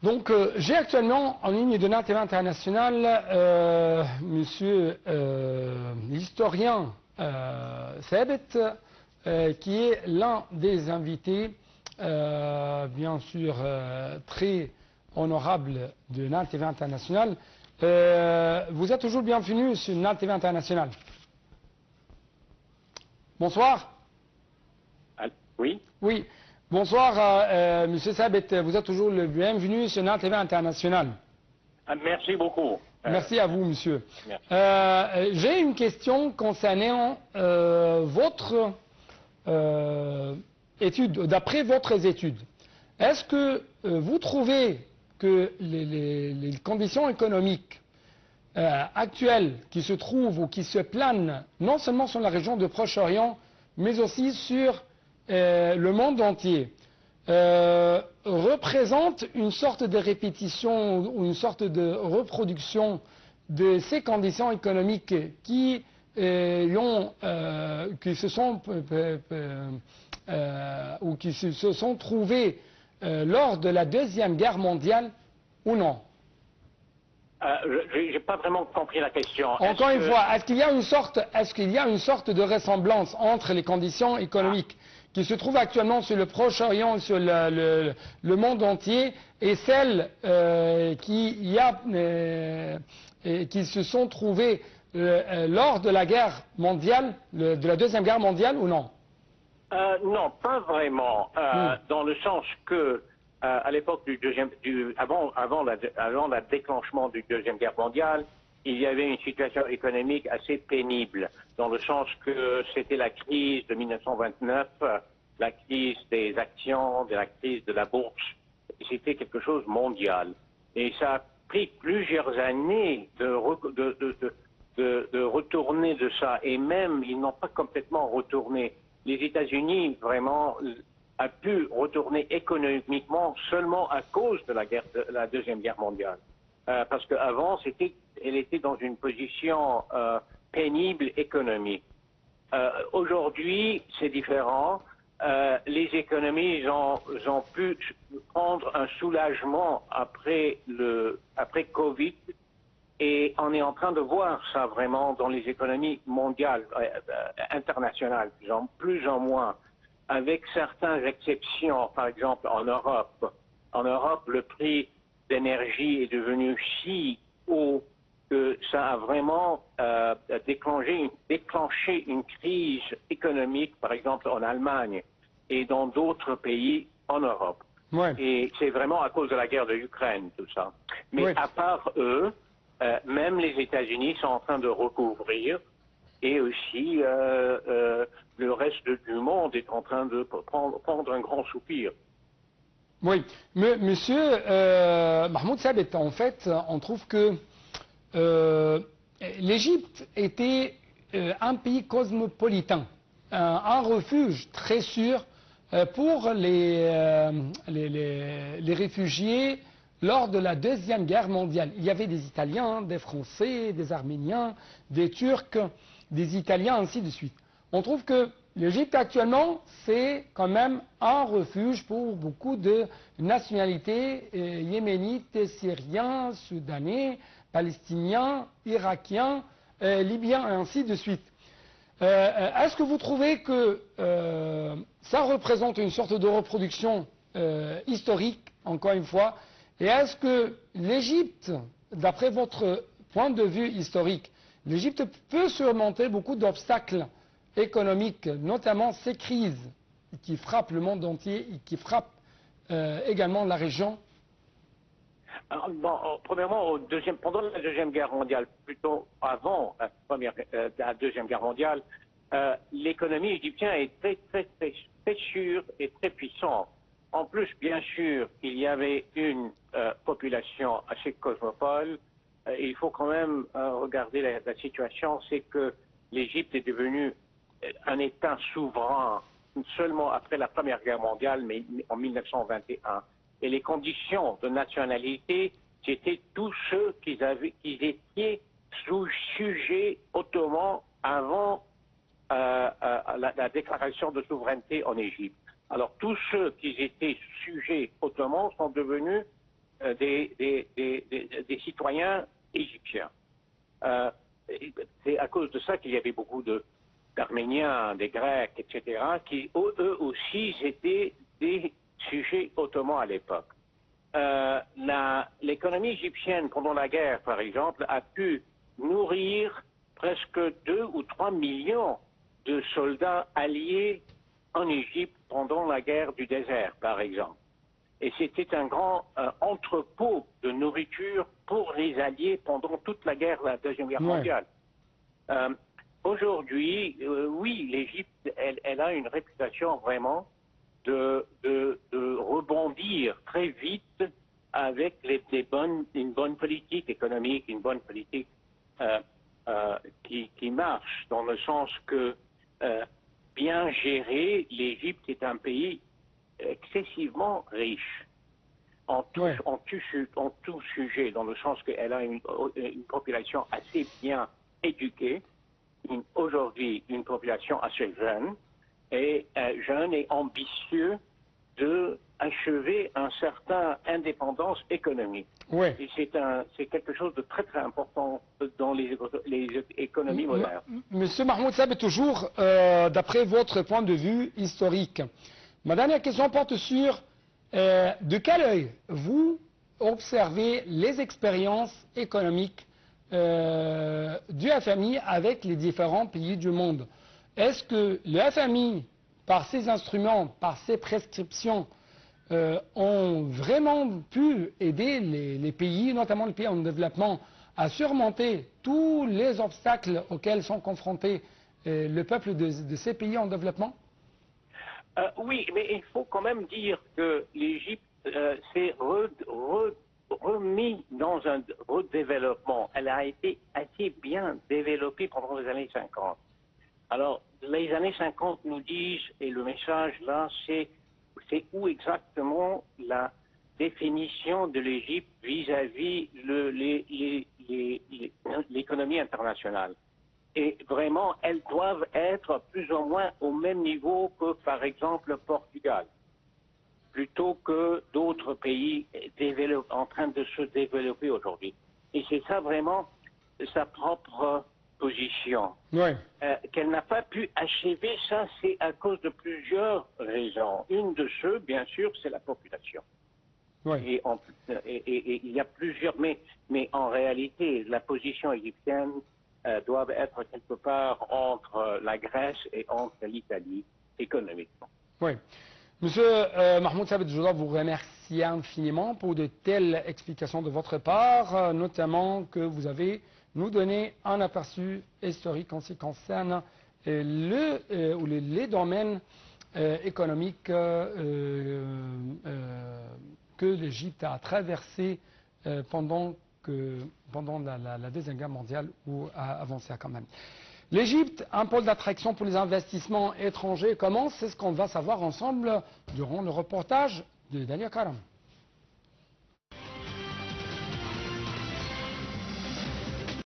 Donc, j'ai actuellement en ligne de NATV International monsieur l'historien Thabit, qui est l'un des invités, bien sûr, très honorable de NATV International. Vous êtes toujours bienvenu sur NATV International. Bonsoir. Oui. Oui. Bonsoir, Monsieur Thabit. Vous êtes toujours le bienvenu sur NATV International. Merci beaucoup. Merci à vous, monsieur. Merci. J'ai une question concernant votre étude. D'après votre étude, est-ce que vous trouvez que les conditions économiques actuelles qui se trouvent ou qui se planent non seulement sur la région de Proche-Orient, mais aussi sur le monde entier, représente une sorte de répétition ou une sorte de reproduction de ces conditions économiques qui se sont trouvées lors de la Deuxième Guerre mondiale ou non? Je n'ai pas vraiment compris la question. Encore une fois, est-ce qu'il y a une sorte de ressemblance entre les conditions économiques qui se trouvent actuellement sur le Proche-Orient, sur le monde entier, et celles qui se sont trouvées lors de la guerre mondiale, de la Deuxième Guerre mondiale, ou non? Non, pas vraiment. Dans le sens que à l'époque avant le déclenchement du Deuxième Guerre mondiale, il y avait une situation économique assez pénible, dans le sens que c'était la crise de 1929, la crise des actions, la crise de la bourse. C'était quelque chose de mondial. Et ça a pris plusieurs années de retourner de ça. Et même, ils n'ont pas complètement retourné. Les États-Unis, vraiment, a pu retourner économiquement seulement à cause de la Deuxième Guerre mondiale. Parce qu'avant, elle était dans une position pénible économique. Aujourd'hui, c'est différent. Les économies ont pu prendre un soulagement après Covid, et on est en train de voir ça vraiment dans les économies mondiales, internationales, plus en moins, avec certaines exceptions. Par exemple, en Europe. En Europe, le prix d'énergie est devenu si haut que ça a vraiment déclenché une crise économique, par exemple en Allemagne et dans d'autres pays en Europe. Ouais. Et c'est vraiment à cause de la guerre de l'Ukraine, tout ça. Mais ouais. À part eux, même les États-Unis sont en train de recouvrir, et aussi le reste du monde est en train de prendre un grand soupir. Oui, monsieur Mahmoud Thabit, en fait, on trouve que l'Égypte était un pays cosmopolitain, un refuge très sûr pour les réfugiés lors de la Deuxième Guerre mondiale. Il y avait des Italiens, des Français, des Arméniens, des Turcs, des Italiens, ainsi de suite. On trouve que l'Égypte actuellement, c'est quand même un refuge pour beaucoup de nationalités yéménites, syriens, soudanais, palestiniens, irakiens, libyens, et ainsi de suite. Est-ce que vous trouvez que ça représente une sorte de reproduction historique, encore une fois, et est-ce que l'Égypte, d'après votre point de vue historique, l'Égypte peut surmonter beaucoup d'obstacles économiques, notamment ces crises qui frappent le monde entier et qui frappent également la région? Premièrement, pendant la Deuxième Guerre mondiale, plutôt avant la Deuxième Guerre mondiale, l'économie égyptienne est très sûre et très puissante. En plus, bien sûr, il y avait une population assez cosmopolite. Il faut quand même regarder la situation, c'est que l'Égypte est devenue un État souverain seulement après la Première Guerre mondiale, mais en 1921. Et les conditions de nationalité, c'était tous ceux qui étaient sujets ottomans avant la déclaration de souveraineté en Égypte. Alors tous ceux qui étaient sujets ottomans sont devenus des citoyens égyptiens. C'est à cause de ça qu'il y avait beaucoup d'Arméniens, des Grecs, etc., qui eux aussi étaient des sujets ottomans à l'époque. L'économie égyptienne pendant la guerre, par exemple, a pu nourrir presque 2 ou 3 millions de soldats alliés en Égypte pendant la guerre du désert, par exemple. Et c'était un grand entrepôt de nourriture pour les Alliés pendant toute la Deuxième Guerre mondiale. Aujourd'hui, oui, l'Égypte, elle a une réputation vraiment de rebondir très vite avec une bonne politique économique, une bonne politique qui marche, dans le sens que, bien géré, l'Égypte est un pays excessivement riche en tout sujet, dans le sens qu'elle a une population assez bien éduquée, aujourd'hui une population assez jeune et ambitieux d'achever une certaine indépendance économique. Ouais. Et c'est quelque chose de très très important dans les économies modernes. Monsieur Mahmoud Sabet, toujours d'après votre point de vue historique, ma dernière question porte sur de quel œil vous observez les expériences économiques du FMI avec les différents pays du monde. Est-ce que le FMI, par ses instruments, par ses prescriptions, ont vraiment pu aider les pays, notamment les pays en développement, à surmonter tous les obstacles auxquels sont confrontés le peuple de ces pays en développement? Oui, mais il faut quand même dire que l'Égypte s'est remis dans un redéveloppement. Elle a été assez bien développée pendant les années 50. Alors, les années 50 nous disent, et le message là, c'est où exactement la définition de l'Égypte vis-à-vis l'économie internationale. Et vraiment, elles doivent être plus ou moins au même niveau que, par exemple, le Portugal, plutôt que d'autres pays en train de se développer aujourd'hui. Et c'est ça vraiment sa propre position. Ouais. Qu'elle n'a pas pu achever, ça c'est à cause de plusieurs raisons. Une de ceux, bien sûr, c'est la population. Ouais. Et il y a plusieurs, mais en réalité, la position égyptienne doit être quelque part entre la Grèce et entre l'Italie économiquement. Oui. Monsieur Mahmoud Sabet, je dois vous remercier infiniment pour de telles explications de votre part, notamment que vous avez nous donné un aperçu historique en ce qui concerne les domaines économiques que l'Égypte a traversé pendant la Deuxième Guerre mondiale ou avant ça quand même. L'Égypte, un pôle d'attraction pour les investissements étrangers, comment? C'est ce qu'on va savoir ensemble durant le reportage de Daniel Karam.